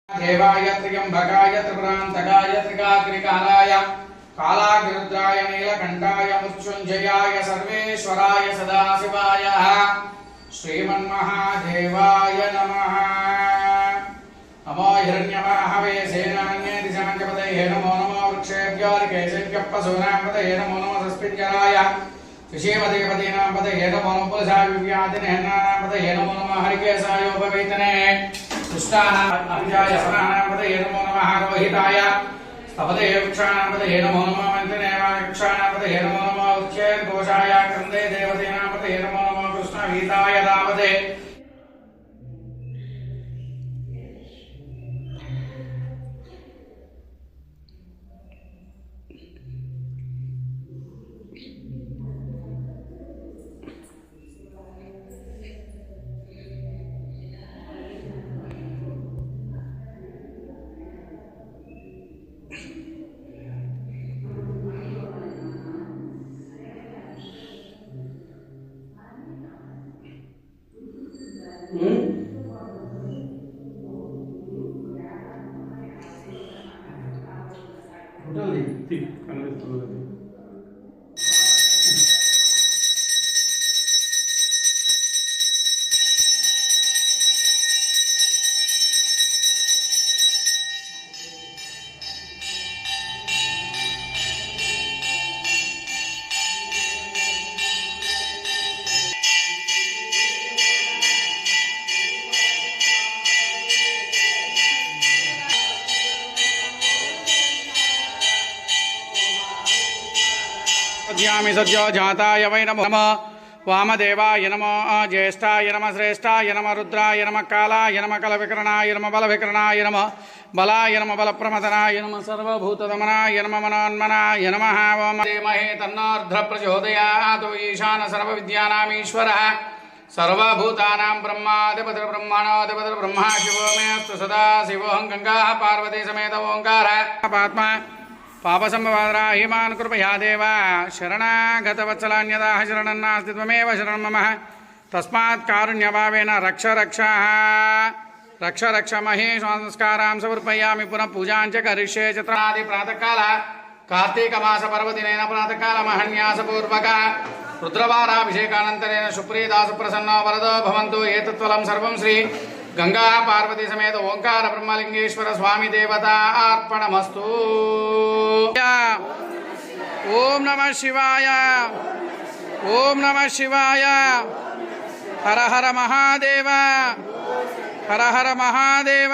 देवाय त्र्यंबकाय त्रिपुरांतकाय त्रिकाग्निकालाय कालाग्निरुद्राय नीलकंठाय मृत्युंजयाय सर्वेश्वराय सदाशिवाय श्रीमन्महादेवाय नमः। नमो हिरण्यवाहवे सेनान्ये दिशांजपतये नमो नमो वृक्षेभ्यो केशेभ्यः पशूनां पतये नमो नमो सस्पिञ्जराय विषेवदेवतीनां पतये नमो नमो पुरुषाविव्याधिनेनां पतये नमो नमः हरिकेशायोपवेतने दुष्टानां अभिजाय सनानां पतये नमो नमः रोहिताय स्तपतये वृक्षाणां पतये नमो नमः मन्त्रिणेवाय वृक्षाणां पतये नमो नमः उच्चैर्घोषाय क्रन्दे देवतीनां पतये नमो नमः कृष्णवीताय दावते सद्यो जाताय वै नमो नमः वामदेवाय नमो ज्येष्ठाय नमः श्रेष्ठाय नमः रुद्राय नमः कालाय नमः कलविकरणाय नमः बलविकरणाय नमः बलाय नमः बलप्रमथनाय नमः सर्वभूतदमनाय नमः मनोन्मनाय नमः ओम देमहे तन्नोर्ध्व प्रचोदयात् ईशान सर्वविद्यानामीश्वरः सर्वभूतानां ब्रह्माधिपतिर्ब्रह्मणोऽधिपतिर् ब्रह्मा शिवो मेऽस्तु सदा शिवोऽहं गङ्गाः पार्वती समेत ओङ्कारः पात्मा पापसंवादरा हिमान् कृपया देव शरणागतवत्सलान्यदाः शरणं नास्ति त्वमेव शरणं मम तस्मात् कारुण्यभावेन रक्ष रक्ष महेश संस्कारां समर्पयामि पुनः पूजां च करिष्ये चत्रादि प्रातःकाल कार्तीकमासपर्वदिनेन प्रातःकालमहन्यासपूर्वक रुद्रवाराभिषेकानन्तरेण सुप्रीदासप्रसन्नो वरदो भवन्तु एतत्फलं सर्वं श्री गंगा पार्वती समेत ओंकार ब्रह्मलिंगेश्वर स्वामी देवता अर्पणमस्तु। ओम नमः शिवाय ओम नमः शिवाय हर हर महादेव हर हर महादेव।